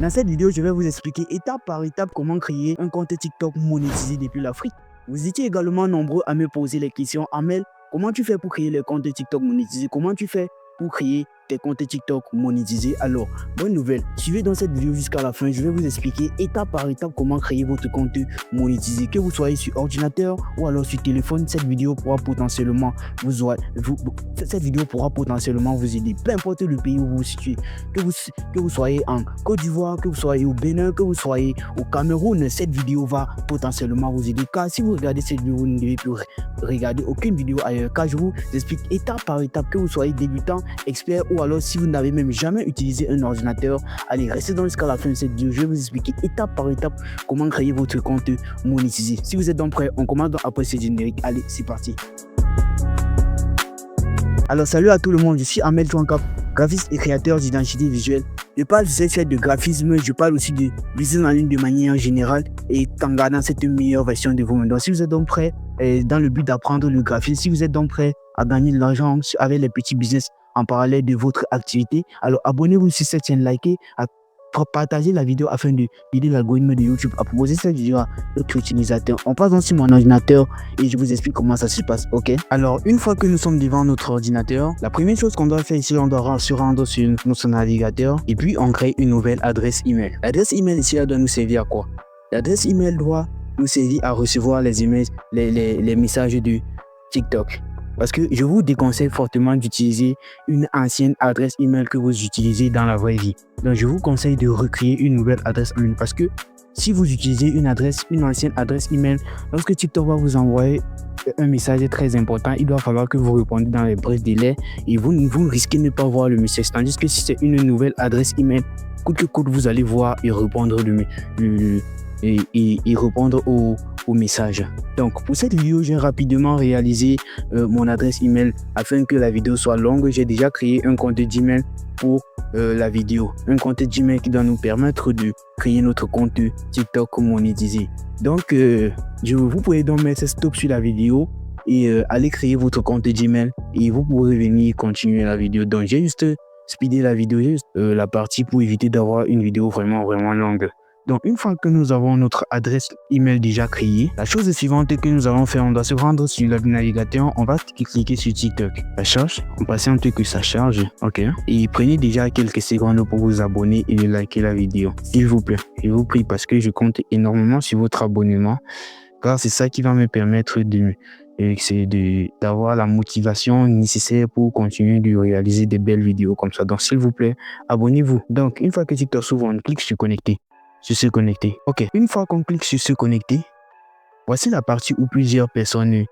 Dans cette vidéo, je vais vous expliquer étape par étape comment créer un compte TikTok monétisé depuis l'Afrique. Vous étiez également nombreux à me poser les questions. Amel, comment tu fais pour créer les comptes TikTok monétisés? Comment tu fais pour créer tes comptes TikTok monétisés? Alors, bonne nouvelle, suivez dans cette vidéo jusqu'à la fin. Je vais vous expliquer étape par étape comment créer votre compte monétisé. Que vous soyez sur ordinateur ou alors sur téléphone, cette vidéo pourra potentiellement vous aider. Peu importe le pays où vous vous situez, que vous soyez en Côte d'Ivoire, que vous soyez au Bénin, que vous soyez au Cameroun, cette vidéo va potentiellement vous aider. Car si vous regardez cette vidéo, vous ne devez plus regarder aucune vidéo ailleurs. Car je vous explique étape par étape, que vous soyez débutant, expert ou alors si vous n'avez même jamais utilisé un ordinateur, allez, restez jusqu'à la fin de cette vidéo. Je vais vous expliquer étape par étape comment créer votre compte monétisé. Si vous êtes donc prêts, on commence après ce générique. Allez, c'est parti. Alors, salut à tout le monde, je suis Amel Touankap, graphiste et créateur d'identité visuelle. Je parle de cette chaîne de graphisme, je parle aussi de business en ligne de manière générale et en gardant cette meilleure version de vous-même. Donc, si vous êtes donc prêts dans le but d'apprendre le graphisme, si vous êtes donc prêts à gagner de l'argent avec les petits business en parallèle de votre activité, alors abonnez-vous sur cette chaîne, likez, partagez la vidéo afin d'aider l'algorithme de YouTube à proposer cette vidéo à d'autres utilisateurs. On passe donc sur mon ordinateur et je vous explique comment ça se passe, ok? Alors, une fois que nous sommes devant notre ordinateur, la première chose qu'on doit faire ici, on doit se rendre sur notre navigateur et puis on crée une nouvelle adresse email. L'adresse email ici, elle doit nous servir à quoi? L'adresse email doit nous servir à recevoir les emails, les messages de TikTok. Parce que je vous déconseille fortement d'utiliser une ancienne adresse email que vous utilisez dans la vraie vie. Donc, je vous conseille de recréer une nouvelle adresse email parce que si vous utilisez une ancienne adresse email, lorsque TikTok va vous envoyer un message très important, il doit falloir que vous répondiez dans les brefs délais et vous risquez de ne pas voir le message. Tandis que si c'est une nouvelle adresse email, coûte que coûte, vous allez voir et répondre répondre au message. Donc pour cette vidéo, j'ai rapidement réalisé mon adresse email afin que la vidéo soit longue. J'ai déjà créé un compte Gmail pour la vidéo, un compte Gmail qui doit nous permettre de créer notre compte TikTok monétisé. Donc vous pouvez donc mettre stop sur la vidéo et aller créer votre compte Gmail et vous pourrez venir continuer la vidéo. Donc j'ai juste speedé la vidéo, la partie pour éviter d'avoir une vidéo vraiment longue. Donc, une fois que nous avons notre adresse email déjà créée, la chose suivante que nous allons faire, on doit se rendre sur le navigateur, on va cliquer sur TikTok. Ça charge, on patiente que ça charge, ok. Et prenez déjà quelques secondes pour vous abonner et liker la vidéo, s'il vous plaît. Je vous prie parce que je compte énormément sur votre abonnement, car c'est ça qui va me permettre d'avoir la motivation nécessaire pour continuer de réaliser des belles vidéos comme ça. Donc, s'il vous plaît, abonnez-vous. Donc, une fois que TikTok s'ouvre, on clique sur connecter. Sur se connecter. Ok, une fois qu'on clique sur se connecter, voici la partie où plusieurs personnes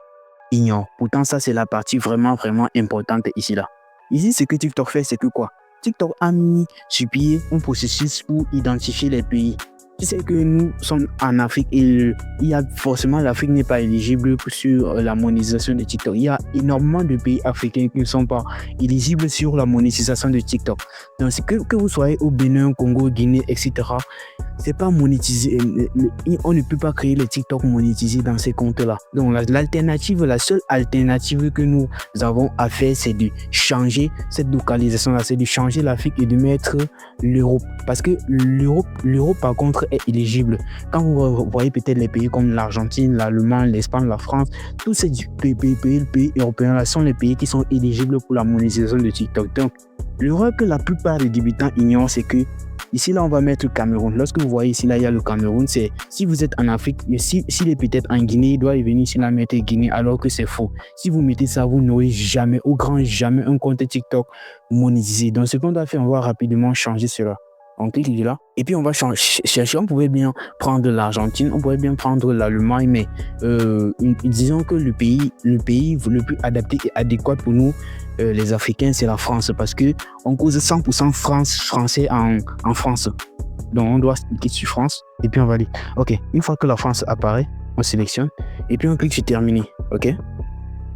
ignorent. Pourtant, ça, c'est la partie vraiment importante ici, là. Ici, ce que TikTok fait, c'est que quoi? TikTok a mis sur pied un processus pour identifier les pays. Tu sais que nous sommes en Afrique et l'Afrique n'est pas éligible sur la monétisation de TikTok. Il y a énormément de pays africains qui ne sont pas éligibles sur la monétisation de TikTok. Donc, c'est que vous soyez au Bénin, Congo, Guinée, etc., c'est pas monétisé. On ne peut pas créer les TikTok monétisés dans ces comptes-là. Donc, la seule alternative que nous avons à faire, c'est de changer cette localisation-là, c'est de changer l'Afrique et de mettre l'Europe. Parce que l'Europe, par contre, est éligible. Quand vous voyez peut-être les pays comme l'Argentine, l'Allemagne, l'Espagne, la France, tous ces pays européens-là sont les pays qui sont éligibles pour la monétisation de TikTok. Donc, l'erreur que la plupart des débutants ignorent, c'est que ici, là, on va mettre Cameroun. Lorsque vous voyez ici, là, il y a le Cameroun. C'est si vous êtes en Afrique, s'il est peut-être en Guinée, il doit venir ici, là, mettre Guinée, alors que c'est faux. Si vous mettez ça, vous n'aurez jamais, au grand jamais, un compte TikTok monétisé. Donc, ce qu'on doit faire, on va rapidement changer cela. On clique là et puis on va chercher. On pouvait bien prendre l'Argentine, on pouvait bien prendre l'Allemagne, mais disons que le pays le plus adapté et adéquat pour nous, les Africains, c'est la France parce que on cause 100% français en France. Donc on doit cliquer sur France et puis on va aller. Ok, une fois que la France apparaît, on sélectionne et puis on clique sur terminer.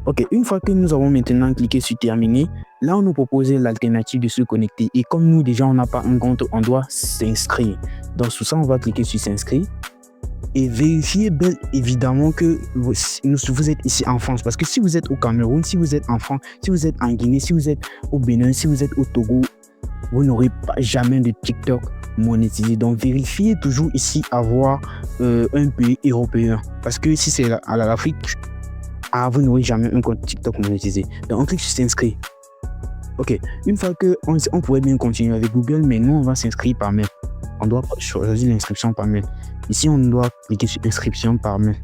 Ok, une fois que nous avons maintenant cliqué sur terminer, là on nous propose l'alternative de se connecter. Et comme nous déjà on n'a pas un compte, on doit s'inscrire. Donc sous ça on va cliquer sur s'inscrire. Et vérifiez bien évidemment que vous êtes ici en France. Parce que si vous êtes au Cameroun, si vous êtes en France, si vous êtes en Guinée, si vous êtes au Bénin, si vous êtes au Togo, vous n'aurez pas jamais de TikTok monétiser. Donc, vérifiez toujours ici avoir un pays européen. Parce que si c'est à l'Afrique, vous n'aurez jamais un compte TikTok monétisé. Donc, on clique sur s'inscrire. Ok, une fois que on pourrait bien continuer avec Google, mais nous, on va s'inscrire par mail. On doit choisir l'inscription par mail. Ici, on doit cliquer sur inscription par mail.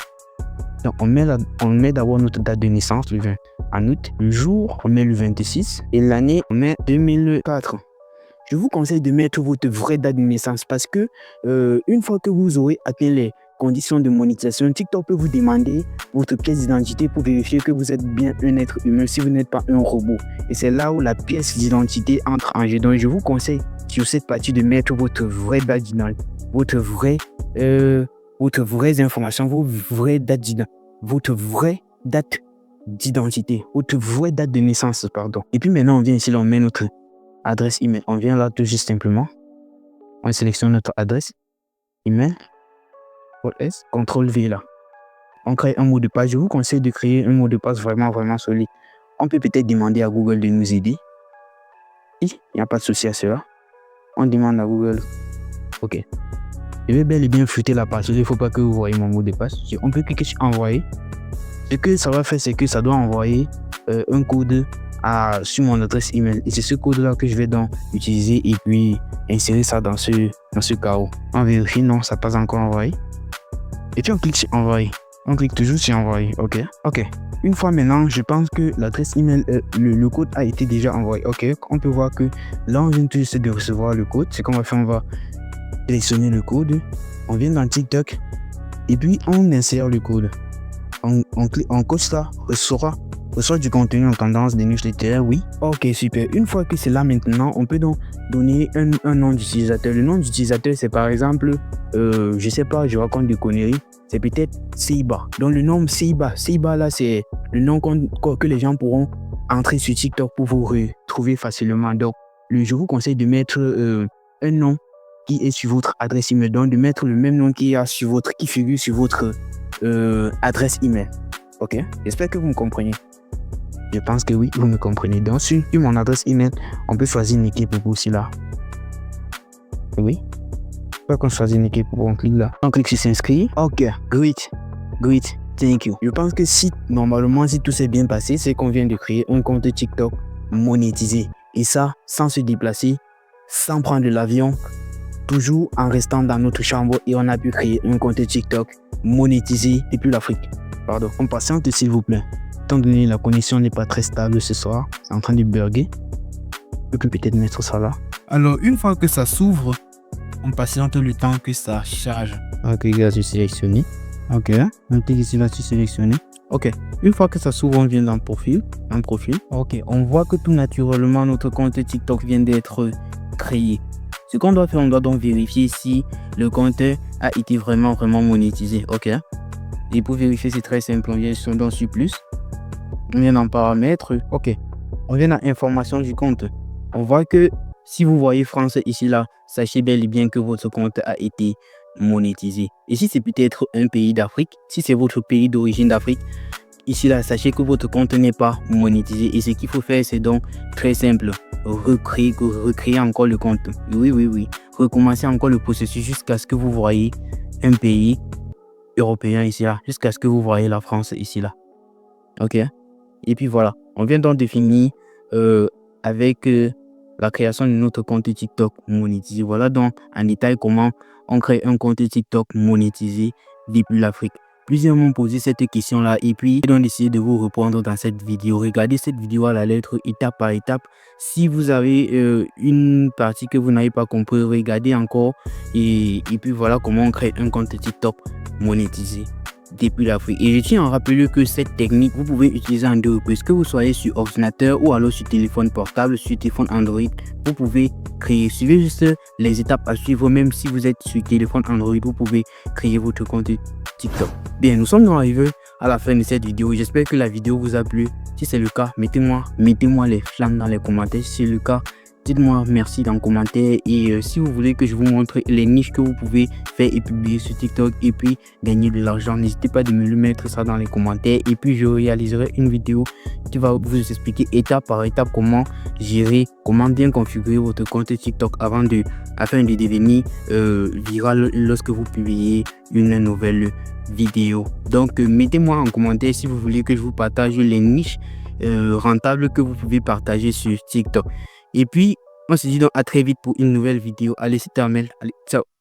Donc, on met d'abord notre date de naissance, le 20 en août. Le jour, on met le 26. Et l'année, on met 2004. Je vous conseille de mettre votre vraie date de naissance parce que une fois que vous aurez atteint les conditions de monétisation, TikTok peut vous demander votre pièce d'identité pour vérifier que vous êtes bien un être humain si vous n'êtes pas un robot. Et c'est là où la pièce d'identité entre en jeu. Donc, je vous conseille sur cette partie de mettre votre vraie date d'identité, votre vraie information, votre vraie date d'identité, votre vraie date de naissance, pardon. Et puis maintenant, on vient ici, là, on met notre adresse email. On vient là tout juste simplement. On sélectionne notre adresse email. CTRL V là. On crée un mot de passe. Je vous conseille de créer un mot de passe vraiment solide. On peut peut-être demander à Google de nous aider. Il n'y a pas de souci à cela. On demande à Google. Ok. Je vais bel et bien flouter la partie. Il ne faut pas que vous voyez mon mot de passe. On peut cliquer sur envoyer. Ce que ça va faire, c'est que ça doit envoyer un code sur mon adresse email. Et c'est ce code-là que je vais donc utiliser et puis insérer ça dans ce carreau. On vérifie, non, ça n'a pas encore envoyé. Et puis on clique sur envoyer. On clique toujours sur envoyer. Ok. Une fois maintenant, je pense que l'adresse email, le code a été déjà envoyé. Ok. On peut voir que là, on vient tout juste de recevoir le code. Ce qu'on va faire, on va sélectionner le code. On vient dans TikTok et puis on insère le code. On coche ça, reçoit du contenu en tendance des newsletters, oui. Ok, super. Une fois que c'est là maintenant, on peut donc donner un nom d'utilisateur. Le nom d'utilisateur, c'est par exemple, je sais pas, je raconte des conneries, c'est peut-être Seiba. Donc le nom Seiba là, c'est le nom que les gens pourront entrer sur TikTok pour vous retrouver facilement. Donc, je vous conseille de mettre un nom qui est sur votre adresse email. Donc, de mettre le même nom qui figure sur votre adresse email. Ok, j'espère que vous me comprenez. Je pense que oui, vous me comprenez. Donc, sur mon adresse email, on peut choisir une équipe pour aussi là. Oui. Quand on choisit une équipe, on clique là. On clique sur s'inscrire. Ok, great, thank you. Je pense que si tout s'est bien passé, c'est qu'on vient de créer un compte TikTok monétisé. Et ça, sans se déplacer, sans prendre de l'avion, toujours en restant dans notre chambre, et on a pu créer un compte TikTok monétisé depuis l'Afrique. Pardon, on patiente s'il vous plaît. Étant donné la connexion n'est pas très stable ce soir, c'est en train de burger. Je peux peut-être mettre ça là. Alors, une fois que ça s'ouvre, on patiente le temps que ça charge. Ok, là, je sélectionné. Ok, on clique ici là, sélectionné. Ok, une fois que ça s'ouvre, on vient dans profil. Ok, on voit que tout naturellement, notre compte TikTok vient d'être créé. Ce qu'on doit faire, on doit donc vérifier si le compte a été vraiment monétisé. Ok. Et pour vérifier, c'est très simple. On vient dans sur plus. On vient dans paramètres. Ok. On vient dans information du compte. On voit que si vous voyez France ici là, sachez bel et bien que votre compte a été monétisé. Ici, c'est peut-être un pays d'Afrique. Si c'est votre pays d'origine d'Afrique, ici là, sachez que votre compte n'est pas monétisé. Et ce qu'il faut faire, c'est donc très simple. Recréer encore le compte. Oui. Recommencer encore le processus jusqu'à ce que vous voyez un pays européen ici là, jusqu'à ce que vous voyez la France ici là. Ok. Et puis voilà, on vient donc définir avec la création de notre compte TikTok monétisé. Voilà donc en détail comment on crée un compte TikTok monétisé depuis l'Afrique. Plusieurs m'ont posé cette question là et puis j'ai donc décidé de vous répondre dans cette vidéo. Regardez cette vidéo à la lettre étape par étape. Si vous avez une partie que vous n'avez pas compris, regardez encore et puis voilà comment on crée un compte TikTok monétisé depuis l'Afrique. Et je tiens à rappeler que cette technique, vous pouvez utiliser en deux reprises, que vous soyez sur ordinateur ou alors sur téléphone portable, sur téléphone Android, vous pouvez créer. Suivez juste les étapes à suivre. Même si vous êtes sur téléphone Android, vous pouvez créer votre compte TikTok. Bien, nous sommes arrivés à la fin de cette vidéo. J'espère que la vidéo vous a plu. Si c'est le cas, mettez-moi les flammes dans les commentaires. Si c'est le cas, Dites-moi merci dans les commentaires et si vous voulez que je vous montre les niches que vous pouvez faire et publier sur TikTok et puis gagner de l'argent, n'hésitez pas de me le mettre ça dans les commentaires et puis je réaliserai une vidéo qui va vous expliquer étape par étape comment gérer, comment bien configurer votre compte TikTok afin de devenir viral lorsque vous publiez une nouvelle vidéo. Donc mettez-moi en commentaire si vous voulez que je vous partage les niches rentables que vous pouvez partager sur TikTok. Et puis, on se dit donc à très vite pour une nouvelle vidéo. Allez, c'est Armel. Allez, ciao.